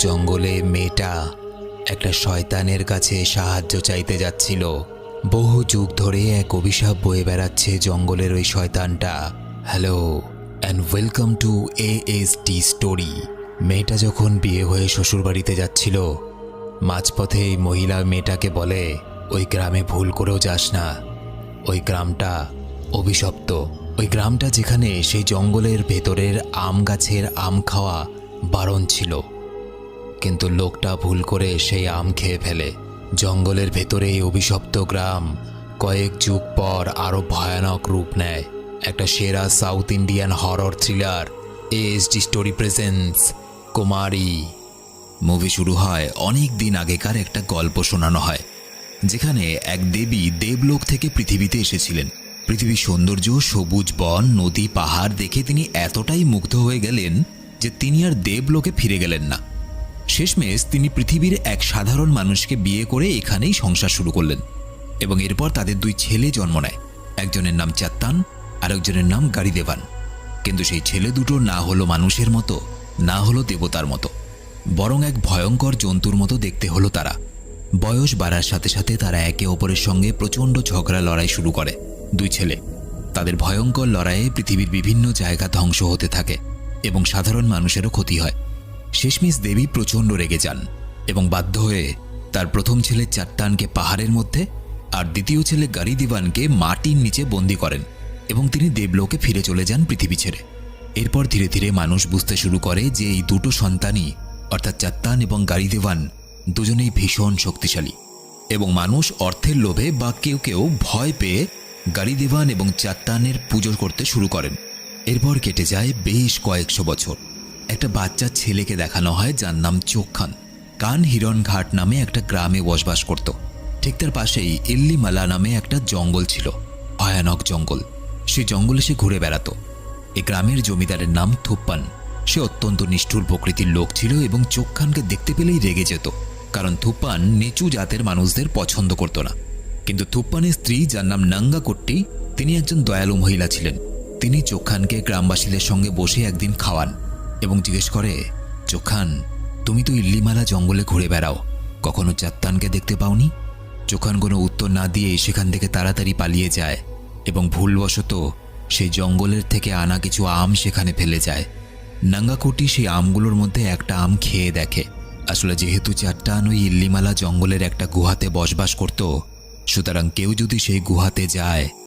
জঙ্গলে মেয়েটা একটা শয়তানের কাছে সাহায্য চাইতে যাচ্ছিল। বহু যুগ ধরে এক অভিশাপ বয়ে বেড়াচ্ছে জঙ্গলের ওই শয়তানটা। Hello and welcome to AST story. মেয়েটা যখন বিয়ে হয়ে শ্বশুরবাড়িতে যাচ্ছিল, মাঝপথে এই মহিলা মেয়েটাকে বলে, ওই গ্রামে ভুল করেও যাস না, ওই গ্রামটা অভিশপ্ত। ওই গ্রামটা যেখানে সেই জঙ্গলের ভেতরের আম গাছের আম খাওয়া বারণ ছিল, কিন্তু লোকটা ভুল করে সেই আম খেয়ে ফেলে। জঙ্গলের ভেতরে এই অভিশপ্ত গ্রাম কয়েক যুগ পর আরও ভয়ানক রূপ নেয়। একটা সেরা south Indian horror thriller AST story presents Kumari. Movie শুরু হয় অনেক দিন আগেকার একটা গল্প শোনানো হয়, যেখানে এক দেবী দেবলোক থেকে পৃথিবীতে এসেছিলেন। পৃথিবীর সৌন্দর্য, সবুজ বন, নদী, পাহাড় দেখে তিনি এতটাই মুগ্ধ হয়ে গেলেন যে তিনি আর দেবলোকে ফিরে গেলেন না। শেষমেশ তিনি পৃথিবীর এক সাধারণ মানুষকে বিয়ে করে এখানেই সংসার শুরু করলেন এবং এরপর তাদের দুই ছেলে জন্ম নেয়। একজনের নাম চাত্তান, আরেকজনের নাম গাড়িদেবান। কিন্তু সেই ছেলে দুটো না হলো মানুষের মতো, না হলো দেবতার মতো, বরং এক ভয়ঙ্কর জন্তুর মতো দেখতে হলো তারা। বয়স বাড়ার সাথে সাথে তারা একে অপরের সঙ্গে প্রচণ্ড ঝগড়া লড়াই শুরু করে। দুই ছেলে তাদের ভয়ঙ্কর লড়াইয়ে পৃথিবীর বিভিন্ন জায়গা ধ্বংস হতে থাকে এবং সাধারণ মানুষেরও ক্ষতি হয়। শেষমেশ দেবী প্রচণ্ড রেগে যান এবং বাধ্য হয়ে তার প্রথম ছেলে চাট্টানকে পাহাড়ের মধ্যে আর দ্বিতীয় ছেলে গাড়িদিবানকে মাটির নিচে বন্দী করেন এবং তিনি দেবলোকে ফিরে চলে যান পৃথিবী ছেড়ে। এরপর ধীরে ধীরে মানুষ বুঝতে শুরু করে যে এই দুটো সন্তানই, অর্থাৎ চাত্তান এবং গাড়িদেবান, দুজনেই ভীষণ শক্তিশালী এবং মানুষ অর্থের লোভে বা কেউ কেউ ভয় পেয়ে গাড়িদেবান এবং চাত্তানের পুজো করতে শুরু করেন। এরপর কেটে যায় বেশ কয়েকশো বছর। একটা বাচ্চা ছেলেকে দেখানো হয় যার নাম চোখান। কান হিরণঘাট নামে একটা গ্রামে বসবাস করত। ঠিক তার পাশেই ইল্লিমালা নামে একটা জঙ্গল ছিল, ভয়ানক জঙ্গল। সেই জঙ্গলে সে ঘুরে বেড়াত। এই গ্রামের জমিদারের নাম থুপ্পান। সে অত্যন্ত নিষ্ঠুর প্রকৃতির লোক ছিল এবং চোখানকে দেখতে পেলেই রেগে যেত, কারণ থুপ্পান নিচু জাতের মানুষদের পছন্দ করত না। কিন্তু থুপ্পানের স্ত্রী, যার নাম নাঙ্গা কোট্টি, তিনি একজন দয়ালু মহিলা ছিলেন। তিনি চোখানকে গ্রামবাসীদের সঙ্গে বসে একদিন খাওয়ান এবং জিজ্ঞেস করে, চোখান, তুমি তো ইল্লিমালা জঙ্গলে ঘুরে বেড়াও, কখনো চাত্তানকে দেখতে পাওনি? চোখান কোনো উত্তর না দিয়ে সেখান থেকে তাড়াতাড়ি পালিয়ে যায় এবং ভুলবশত সেই জঙ্গলের থেকে আনা কিছু আম সেখানে ফেলে যায়। নাঙ্গাকুটি সেই আমগুলোর মধ্যে একটা আম খেয়ে দেখে। আসলে যেহেতু চাট্টান ওই ইল্লিমালা জঙ্গলের একটা গুহাতে বসবাস করত, সুতরাং কেউ যদি সেই গুহাতে যায়